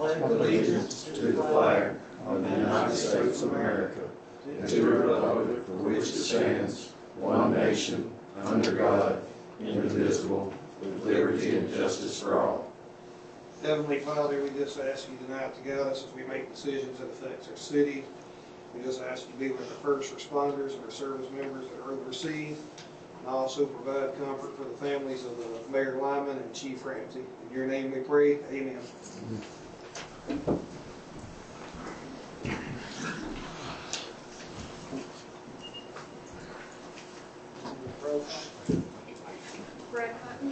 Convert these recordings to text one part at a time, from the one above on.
pledge allegiance to the flag of the United States of America and to the republic for which it stands, one nation, under God, indivisible, with liberty and justice for all. Heavenly Father, we just ask you tonight to guide us as we make decisions that affect our city. We just ask you to be with our first responders and our service members that are overseas, and also provide comfort for the families of the Mayor Lyman and Chief Ramsey. In your name we pray, amen. Greg Hutton.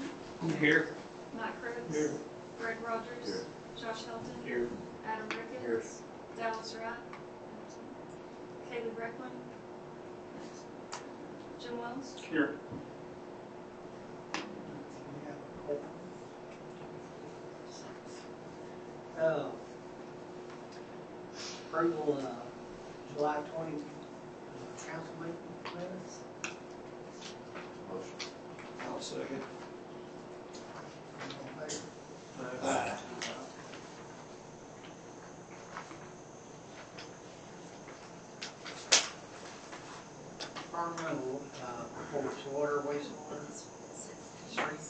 Here. Mike Crooks. Here. Greg Rogers. Here. Josh Helton. Here. Adam Ricketts. Here. Dallas Wright. Caleb Reckman. Jim Wells. Here. Approval July 20 council meeting minutes. Motion. I'll second. All in favor? Aye. Environmental reports, water, wastewater, street.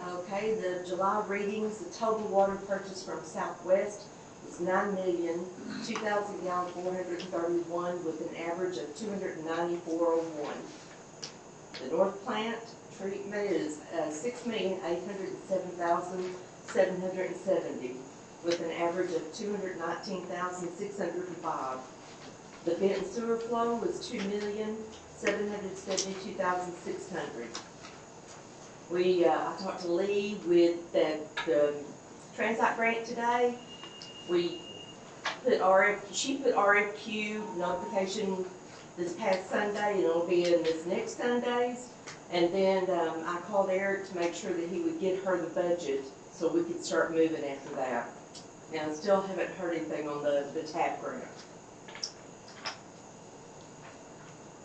Okay, the July readings, the total water purchase from Southwest is 9,002,000 gallons, 431, with an average of 294.01. The North Plant treatment is 6,807,770, with an average of 219,605. The Benton sewer flow was 2,772,600. I talked to Lee with the Transite grant today. She put RFQ notification this past Sunday, and it'll be in this next Sunday's. And then I called Eric to make sure that he would get her the budget so we could start moving after that. Now, I still haven't heard anything on the TAP grant.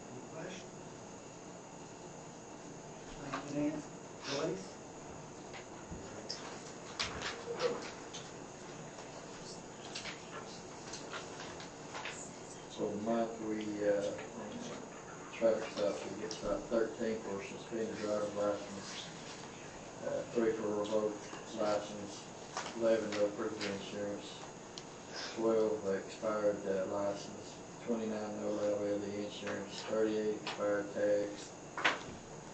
Any questions? Thank you, Nancy. Joyce? So the month we, traffic stops, we get about 13 for suspended driver's license, 3 for revoked license, 11 no proof of insurance, 12 expired license, 29 no liability insurance, 38 expired tags,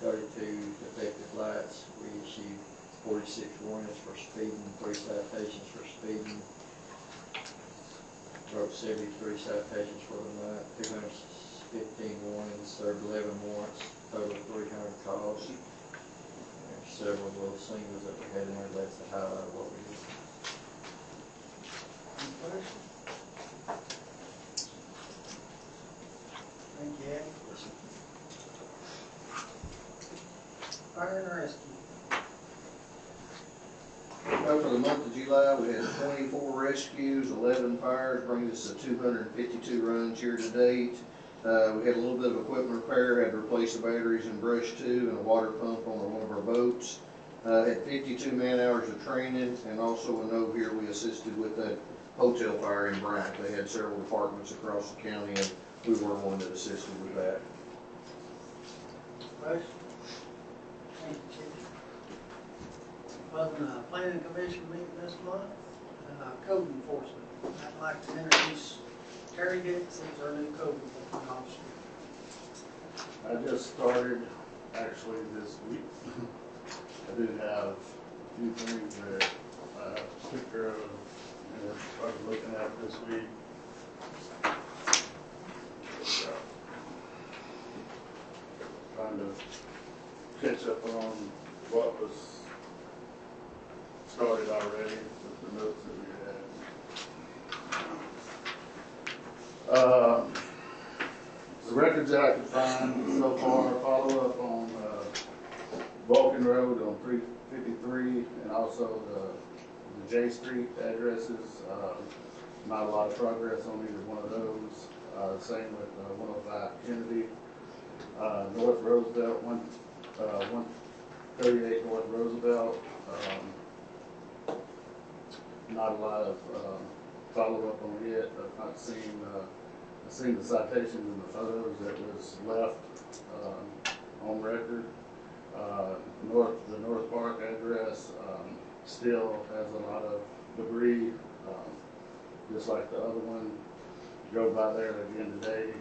32 defective lights. We issued 46 warnings for speeding, 3 citations for speeding. Wrote 73 citations for the month, 215 warnings, served 11 warrants, total 300 calls. There's several little singles that we had in there. That's the highlight of what we did. Any questions? Thank you, Eddie. Fire and rescue. Well, for the month of July, we had 24 rescues, 11 fires, brings us to 252 runs here to date. We had a little bit of equipment repair, had to replace the batteries in brush tube and a water pump on one of our boats. Had 52 man hours of training, and also a note here, we assisted with that hotel fire in Bryant. They had several departments across the county, and we were one that assisted with that. Question? Thank you, Chief. Wasn't a planning commission meeting this month, code enforcement. I'd like to introduce Terry Hicks, he's our new code enforcement officer. I just started actually this week. I do have a few things that I took care of and started looking at this week. So, trying to catch up on what was started already with the notes that we had. The records that I could find so far, follow up on Vulcan Road on 353 and also the J Street addresses. Not a lot of progress on either one of those. Same with 105 Kennedy. North Roosevelt, 138 North Roosevelt. Not a lot of follow-up on it. I've not seen, I've seen the citations and the photos that was left on record. The North Park address still has a lot of debris, just like the other one. Drove by there again today.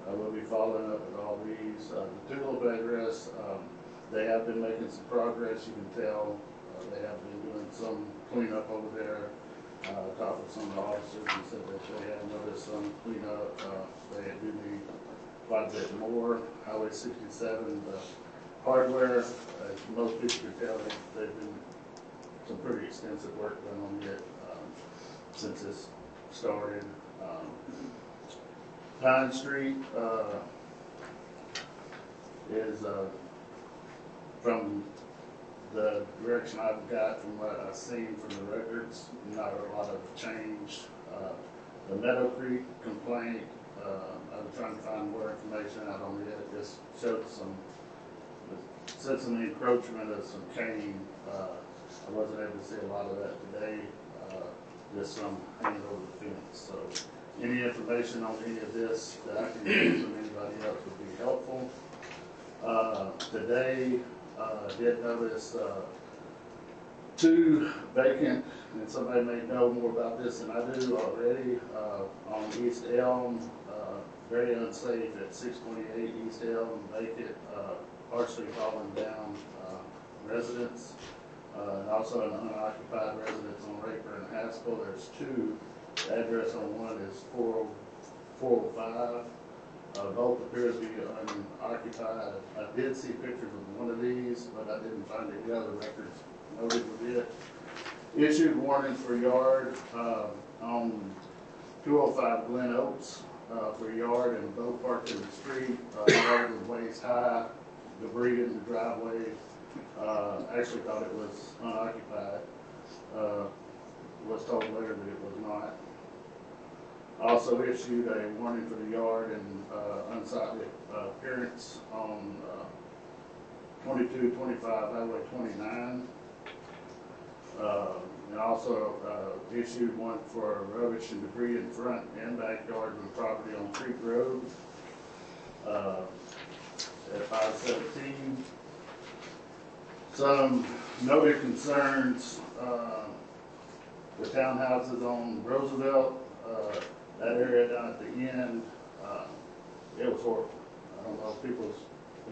I will be following up with all these. The Tulip address, they have been making some progress. You can tell they have been doing some cleanup over there. Talked with some of the officers and said that they have noticed some cleanup. They do need quite a bit more. Highway 67, the hardware, as most people can tell, they've been some pretty extensive work done on it since this started. Pine Street is from the direction I've got from what I've seen from the records, not a lot of change. The Meadow Creek complaint, I've been trying to find more information out on it. It just showed some encroachment of some cane. I wasn't able to see a lot of that today, just some hanging over the fence. So any information on any of this that I can get from anybody else would be helpful. Today, did notice 2 vacant, and somebody may know more about this than I do already, on East Elm, very unsafe at 628 East Elm, vacant, partially fallen down residence, and also an unoccupied residence on Raper and Haskell. There's 2. The address on one is 405. Both appear to be unoccupied. I did see pictures of one of these, but I didn't find any other records noted with it. Issued warnings for yard on 205 Glen Oaks for yard and boat parked in the street. Yard was waist high, debris in the driveway. Actually thought it was unoccupied. Was told later that it was not. Also issued a warning for the yard and unsightly appearance on 2225 Highway 29. And also issued one for rubbish and debris in front and backyard of the property on Creek Road at 517. Some noted concerns, the townhouses on Roosevelt, that area down at the end, it was horrible. I don't know if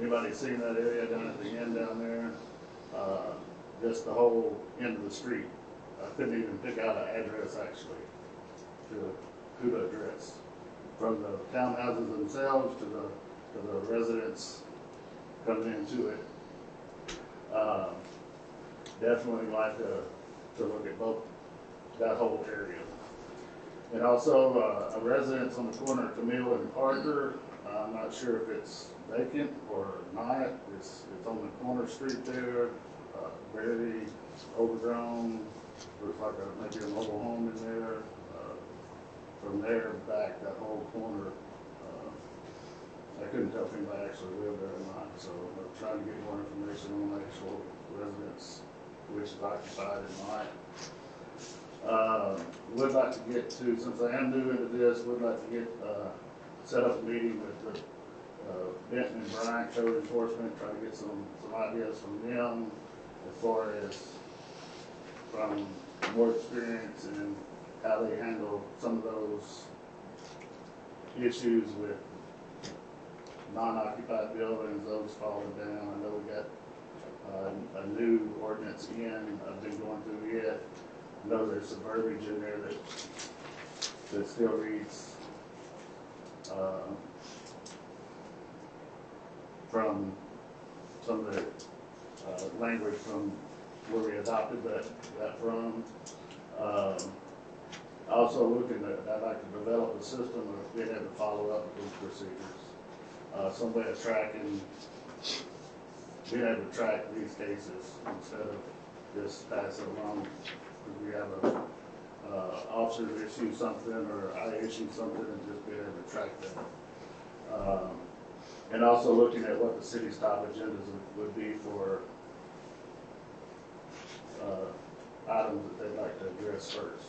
anybody's seen that area down at the end down there, just the whole end of the street. I couldn't even pick out an address actually to who to address, from the townhouses themselves to the residents coming into it. Definitely like to look at both, that whole area. And also a residence on the corner of Camille and Parker. I'm not sure if it's vacant or not. It's on the corner street there, very overgrown. Looks like maybe a mobile home in there. From there back, that whole corner, I couldn't tell if anybody actually lived there or not. So I'm trying to get more information on the actual residence, which is occupied and not. Would like to get to, since I am new into this, would like to get set up a meeting with the Benton and Bryant Code Enforcement, try to get some ideas from them as far as from more experience and how they handle some of those issues with non-occupied buildings, those falling down. I know we got a new ordinance in. I've been going through it. I know there's some verbiage in there that still reads from some of the language from where we adopted that from. Also looking at, I'd like to develop a system of being able to follow up with those procedures. Some way of tracking, being able to track these cases instead of just pass it along. We have officers issue something or I issue something and just being able to track that. And also looking at what the city's top agendas would be for items that they'd like to address first.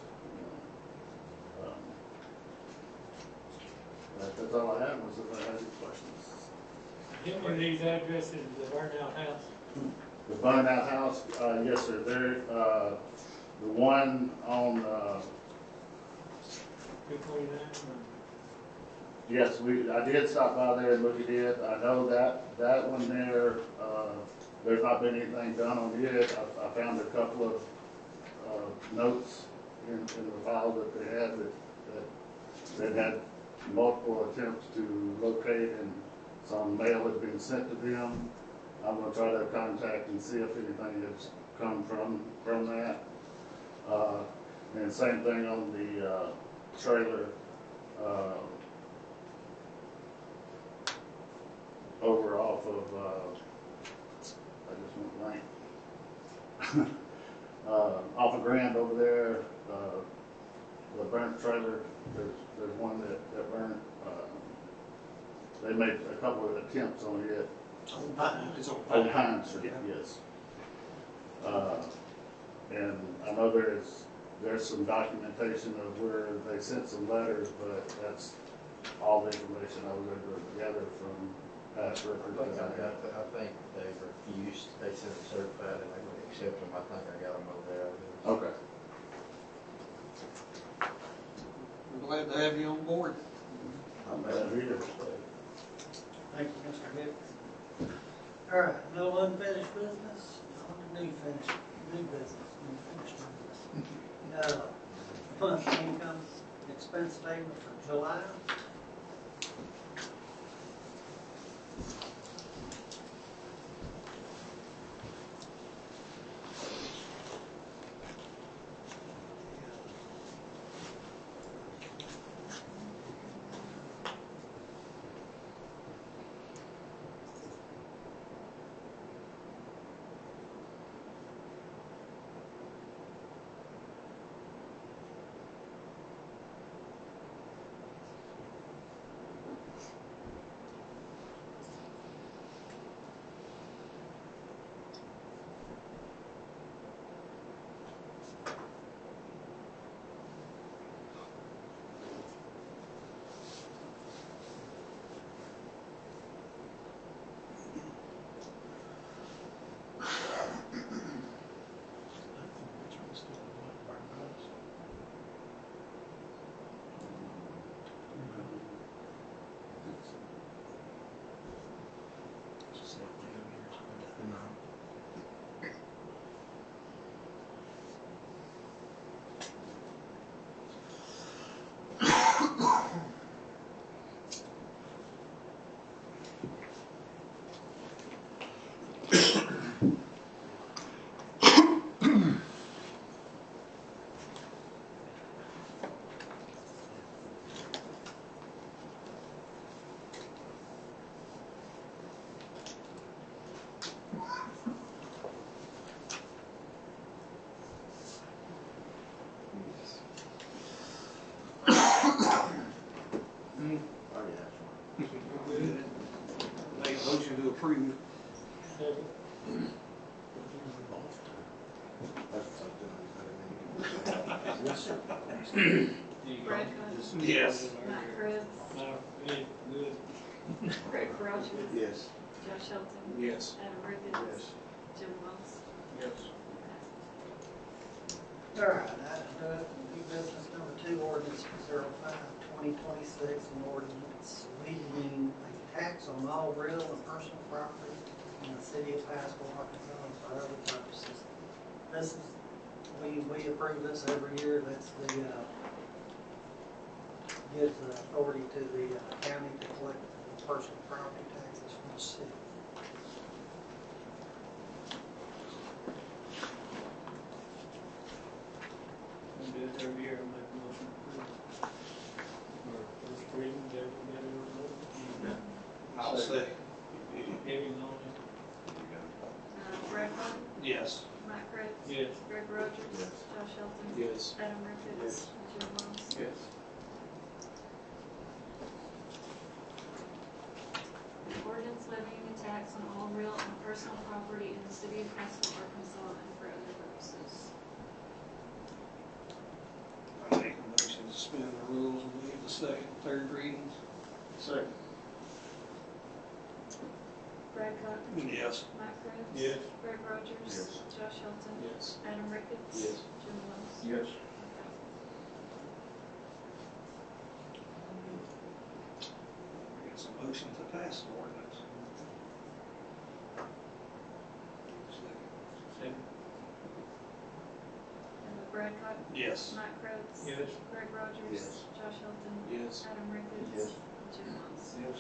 That's all I have, unless anybody has any questions. Any of these addresses, the burnout house? The burnout house, yes, sir, there, the one on, 249? yes, I did stop by there and look at it. I know that one there, there's not been anything done on it. I found a couple of, notes in the file that they had that had multiple attempts to locate, and some mail had been sent to them. I'm gonna try to contact and see if anything has come from that. And same thing on the, trailer, over off of, I just went blank. Off of Grand over there, the burnt trailer, there's one that burnt. They made a couple of attempts on it. It's on On Pine Street, yes. And I know there's some documentation of where they sent some letters, but that's all the information I was able to gather from past records that I got. I think they refused, they sent it certified and they would accept them. I think I got them over there. Okay. We're glad to have you on board. I'm glad to be here. Thank you, Mr. Hicks. All right, no unfinished business, on to new business, unfinished business. Monthly income expense statement for July. Make a motion to approve. Brad Coombs, Yes. Matt Cribs, Good. Craig Rogers, Yes. Josh Shelton, Yes. Adam Ricketts, Jim Wells. Yes. All right, item new business number 2, ordinance 05/2026, an ordinance levying a tax on all real and personal property in the city of Haskell, Arkansas, and for other purposes. This is, we approve this every year. That's the, gives the authority to the county to collect the personal property taxes from the city. We do it every year, make a motion to approve. Or first reading, everybody will I'll say. Hearing on Brad Coombs, Yes. Matt Cribs, it. Yes. Greg Rogers, Yes. Josh Shelton, Yes. Adam Ricketts, Jim Wells. Yes. Ordinance property in the city of Haskell, Arkansas, and for other purposes. I make a motion to suspend the rules and waive the second, and third readings. Second. Brad Cox, Yes. Mike Cruz. Yes. Greg Rogers. Yes. Josh Hilton. Yes. Adam Ricketts. Yes. Jim Wells. Yes. It's a motion to pass the ordinance. Second. Brad Cox, Yes. Mike Cruz. Yes. Greg Rogers. Yes. Josh Hilton. Yes. Adam Ricketts. Yes. Jim Wells. Yes.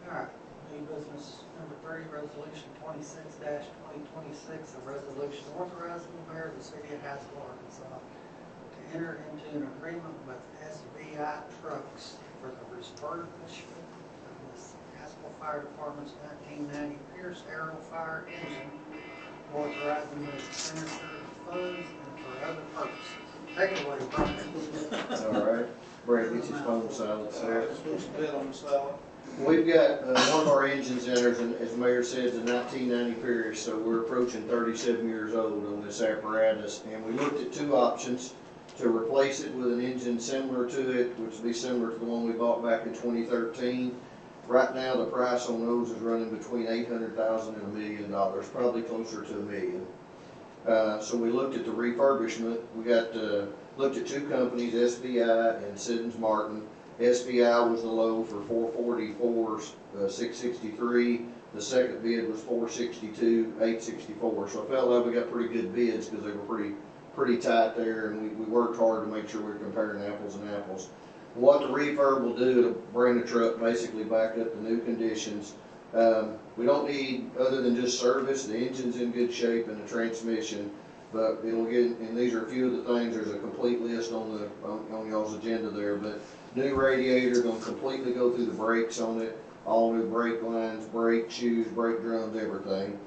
Alright, new business number 3, resolution 26-2026, a resolution authorizing the mayor of the city of Haskell, Arkansas to enter into an agreement with SBI Trucks for the refurbishment of this Haskell Fire Department's 1990 Pierce Arrow Fire engine, authorizing the expenditure of funds and for other purposes. Take it away, Brian. All right, Brad gets his phone silent there. Supposed to bid on the salad. We've got one of our engines in there, and as the mayor said, it's a 1990 Pierce, so we're approaching 37 years old on this apparatus. And we looked at two options: to replace it with an engine similar to it, which would be similar to the one we bought back in 2013. Right now, the price on those is running between $800,000 and $1 million, probably closer to $1 million. So we looked at the refurbishment. We got looked at two companies, SBI and Siddons Martin. SBI was the low for 444, 663. The second bid was 462, 864. So I felt like we got pretty good bids because they were pretty tight there, and we worked hard to make sure we were comparing apples and apples. What the refurb will do, it'll bring the truck basically back up to new conditions. We don't need, other than just service, the engine's in good shape and the transmission, but it'll get, and these are a few of the things, there's a complete list on y'all's agenda there, but new radiator, gonna completely go through the brakes on it, all new brake lines, brake shoes, brake drums, everything.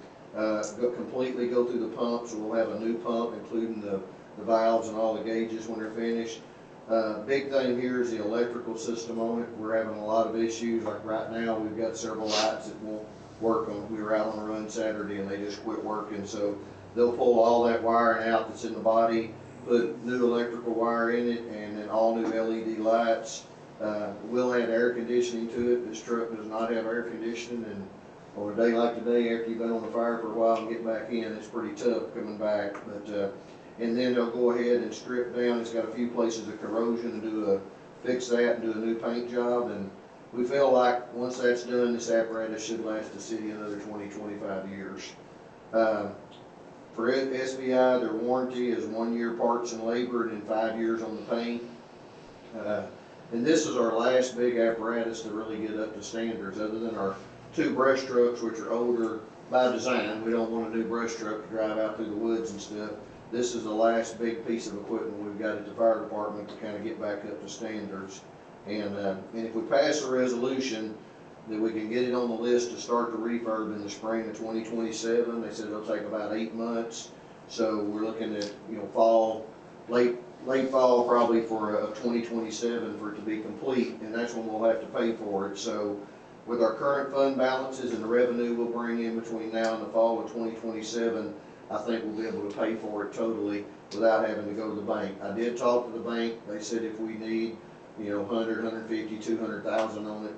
Completely go through the pumps, so we'll have a new pump, including the valves and all the gauges when they're finished. Big thing here is the electrical system on it. We're having a lot of issues. Like right now, we've got several lights that won't work on. We were out on a run Saturday and they just quit working. So they'll pull all that wiring out that's in the body, put new electrical wire in it, and then all new LED lights. We'll add air conditioning to it. This truck does not have air conditioning, and on a day like today, after you've been on the fire for a while and get back in, it's pretty tough coming back. But and then they'll go ahead and strip down. It's got a few places of corrosion and fix that and do a new paint job. And we feel like once that's done, this apparatus should last the city another 20, 25 years. For SBI, their warranty is 1 year parts and labor and then 5 years on the paint. And this is our last big apparatus to really get up to standards, other than our two brush trucks, which are older by design. We don't want a new brush truck to drive out through the woods and stuff. This is the last big piece of equipment we've got at the fire department to kind of get back up to standards. And if we pass a resolution that we can get it on the list to start the refurb in the spring of 2027, they said it'll take about 8 months. So we're looking at, fall, late fall probably for 2027 for it to be complete, and that's when we'll have to pay for it. So with our current fund balances and the revenue we'll bring in between now and the fall of 2027, I think we'll be able to pay for it totally without having to go to the bank. I did talk to the bank. They said if we need, 100, 150, 200,000 on it,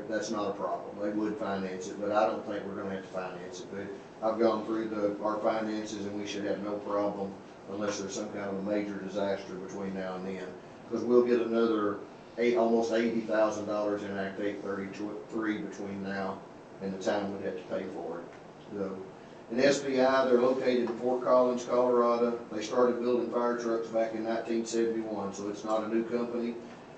that's not a problem. They would finance it, but I don't think we're going to have to finance it. But I've gone through our finances, and we should have no problem unless there's some kind of a major disaster between now and then. Because we'll get another almost $80,000 in Act 833 between now and the time we'd have to pay for it. So, in SBI, they're located in Fort Collins, Colorado. They started building fire trucks back in 1971, so it's not a new company.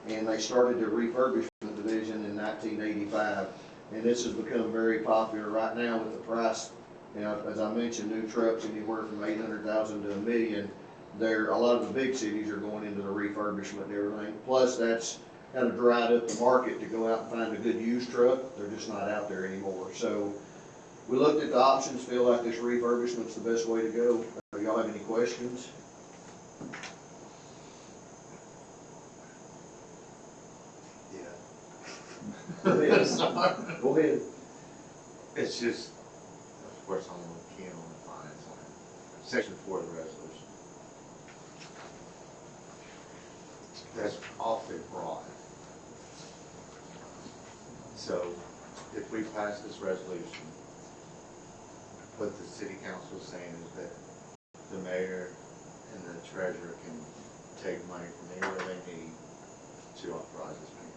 And they started their refurbishment division in 1985. And this has become very popular right now with the price. As I mentioned, new trucks anywhere from $800,000 to $1 million. A lot of the big cities are going into the refurbishment and everything. Plus, that's kind of dried up the market to go out and find a good used truck. They're just not out there anymore. So We looked at the options, feel like this refurbishment's the best way to go. Y'all have any questions? Go ahead. Go ahead. It's just, of course, I'm keen on the finance line. Section 4 of the resolution. That's awfully broad. So if we pass this resolution, what the city council is saying is that the mayor and the treasurer can take money from anywhere they need to authorize this payment.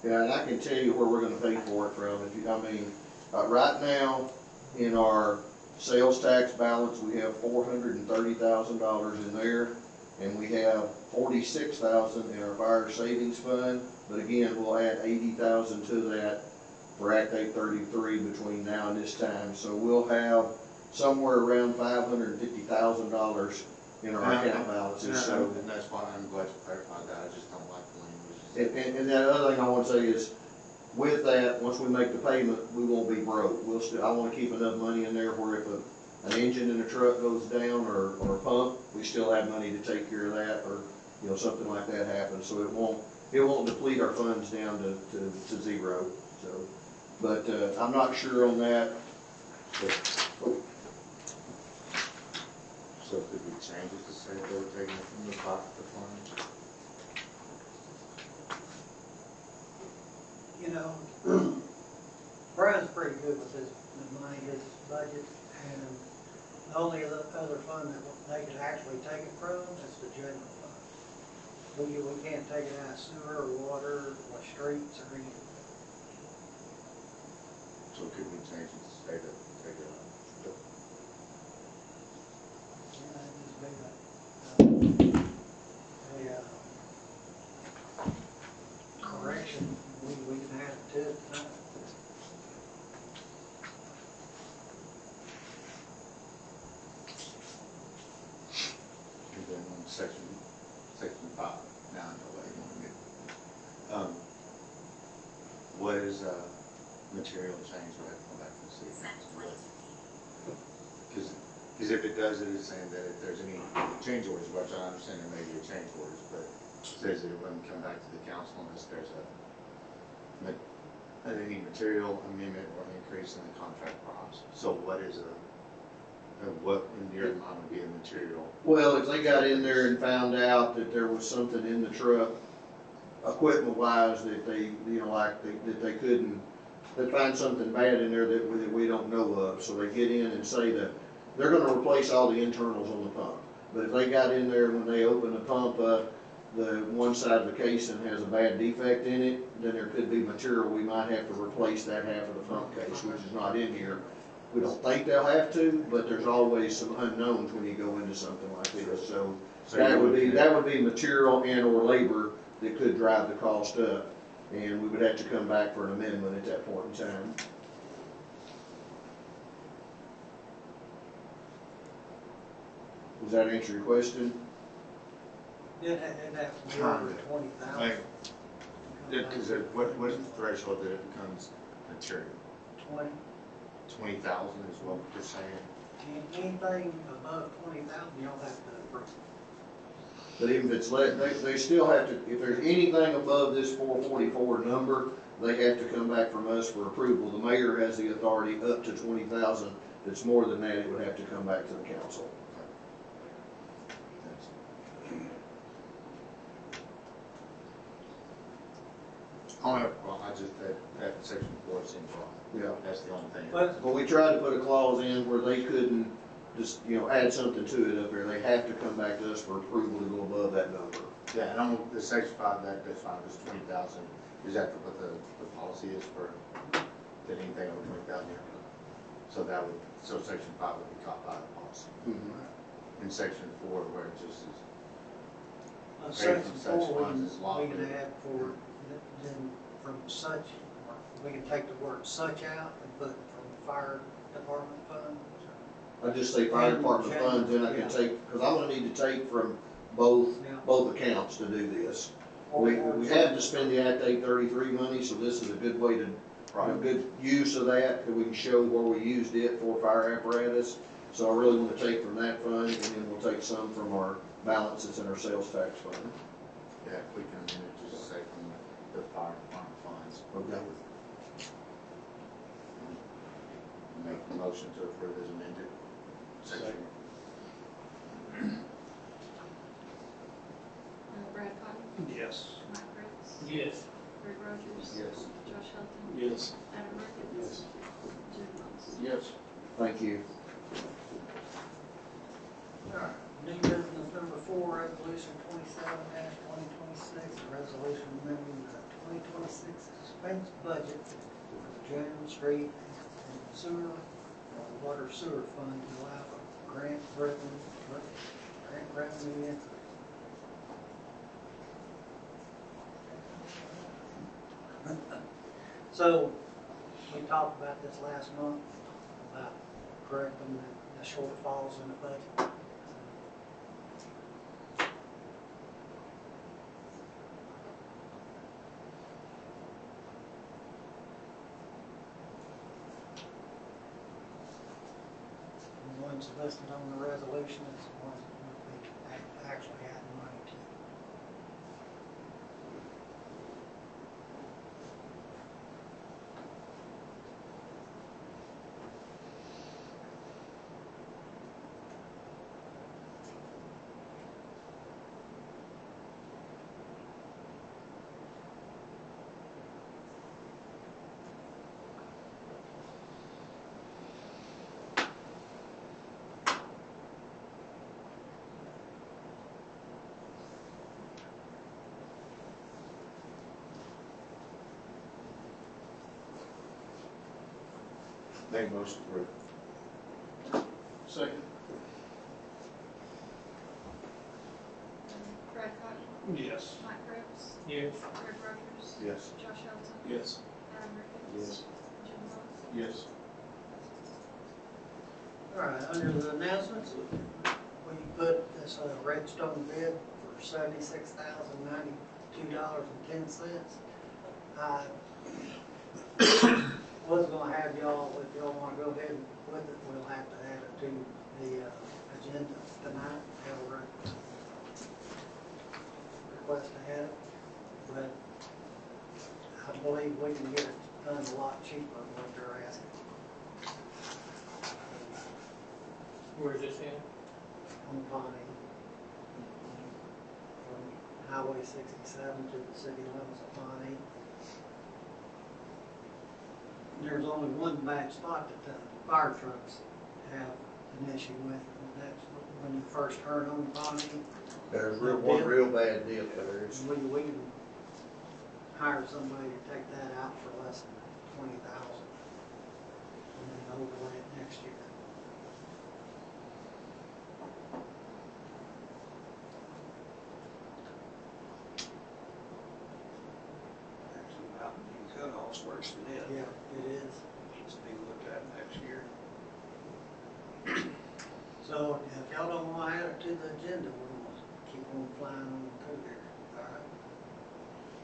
Yeah, and I can tell you where we're gonna pay for it from. If you, I mean, right now, in our sales tax balance, we have $430,000 in there, and we have $46,000 in our fire savings fund. But again, we'll add $80,000 to that for Act 833 between now and this time. So we'll have somewhere around $550,000 in our account balances. So, And that's why I'm glad you clarified that. I just don't like the language. and the other thing I want to say is, with that, once we make the payment, we won't be broke. We'll still, I want to keep enough money in there where if an engine in a truck goes down or a pump, we still have money to take care of that, or, you know, something like that happens. So it won't deplete our funds down to zero. So, but I'm not sure on that. So could we change it to say they were taking it from the fund? You know, Brian's pretty good with his money, his budget, and the only other fund that they can actually take it from is the general fund. We can't take it out of sewer or water or streets or anything. So could we change it to say that take it out? Correction, we can add it to it. And then on section 5, now I know what you want to get. What is material change we have to come back to the city council? Because if it does, it is saying that if there's any change orders, which I understand there may be a change orders, but it says that it wouldn't come back to the council unless there's any material amendment or increase in the contract price. So what is what in your mind would be a material? Well, if they got in there and found out that there was something in the truck, equipment-wise, that they, you know, like that they couldn't, they find something bad in there that we don't know of. So they get in and say that they're going to replace all the internals on the pump. But if they got in there when they open the pump up, the one side of the casing has a bad defect in it, then there could be material we might have to replace that half of the pump case, which is not in here. We don't think they'll have to, but there's always some unknowns when you go into something like this. So that would be material and or labor that could drive the cost up, and we would have to come back for an amendment at that point in time. Does that answer your question? It'd have to be over 20,000. Because what is the threshold that it becomes material? 20. 20,000 is what they're saying. Anything above 20,000, you don't have to approve. But even if it's they still have to, if there's anything above this 444 number, they have to come back from us for approval. The mayor has the authority up to 20,000. If it's more than that, it would have to come back to the council. Well, I just, that section 4 seems wrong. Yeah. That's the only thing. But But we tried to put a clause in where they couldn't just, you know, add something to it up there. They have to come back to us for approval to go above that number. Yeah, and on the section 5, that's fine, it's 20,000. Is that what the policy is for, that anything over 20,000? So so section 5 would be caught by the policy. In section 4, where it just is. section Such 4, funds as law. we can add for, then from such, we can take the word such out and put from the fire department fund. I just say fire department funds, then I can take, because I'm gonna need to take from both accounts to do this. We have to spend the Act 833 money, so this is a good way to good use of that, that we can show where we used it for fire apparatus. So I really wanna take from that fund, and then we'll take some from our balances in our sales tax fund. Yeah, if we can amend it, just say from the fire department funds. Okay. Make the motion to approve as amended. Second. Brad Cotton, Yes. Mike Brooks, Yes. Greg Rogers. Yes. Josh Helton, Yes. Adam Ricketts. Jim Moss. Yes. Thank you. Alright, new business number 4, resolution 27-2026, a resolution amending the 2026 expense budget for the general street and sewer, water sewer fund to allow for grant revenue increase. So, we talked about this last month, about correcting the shortfalls in the budget. The ones listed on the resolution is the ones that we actually had money to. Make motion approved. Second. Brad Cotton, Yes. Mike Brooks, Yes. Greg Rogers. Yes. Josh Helton, Yes. Adam Ricketts. Jim Moss. Yes. Alright, under the announcements, we put this redstone bid for $76,092.10. I was gonna have y'all, if y'all wanna go ahead with it, we'll have to add it to the agenda tonight, have a request to add it, but I believe we can get it done a lot cheaper than what they're asking. Where's this at? On Bonnie, from Highway 67 to the city limits of Bonnie. There's only one bad spot that the fire trucks have an issue with, and that's when you first turn on Bonnie. There's one real bad dip there. We can hire somebody to take that out for less than $20,000, and then overlay it next year. Actually, Mountain View cutoff's worse than it. Yeah, it is. Needs to be looked at next year. So if y'all don't want to add it to the agenda, we're going to keep on flying on through here, all right?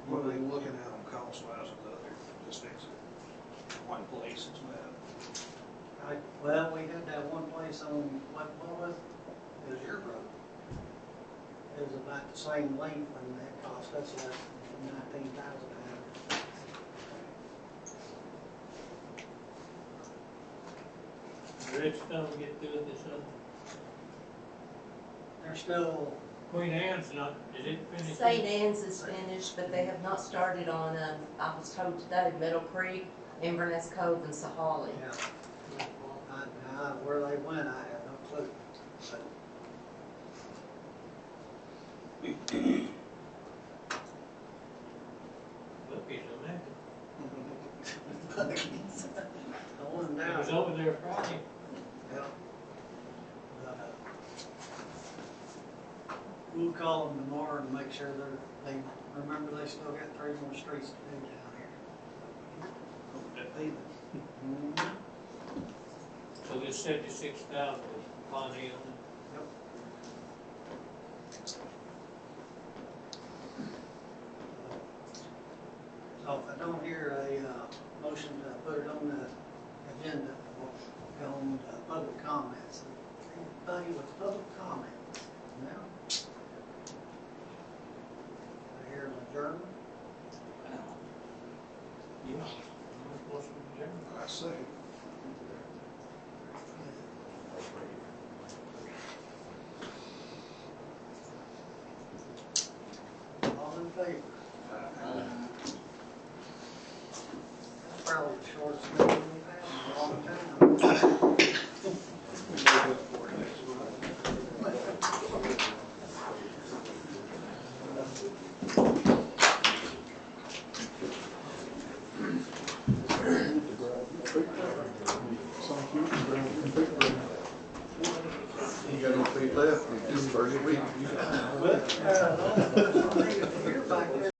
What are they looking at on cost wise of the other, just fix it? One place it's bad. Well, we had that one place on, what was it? It was your road. It was about the same length and that cost us less than $19,000. Redstone get through with this other. They're still, Queen Anne's not, did it finish? St. Anne's is finished, but they have not started on, I was told today, Middle Creek, Inverness Cove, and Sahalee. yeah. Where they went, I have no clue. Look, it's a man. But I wasn't It down. was over there Friday. Yeah. We'll call them tomorrow and make sure they remember they still got 3 more streets to do down here. That pavement. So this 76,000 was Pond Hill. Yep. So if I don't hear a motion motion to put it on the agenda for going to public comments. Anybody with public comments? No? I hear an adjournment. Yeah. Motion adjourned. I second. All in favor? That's probably the shortest meeting we've had in a long time. You got no feet left, it's first week. You're back there.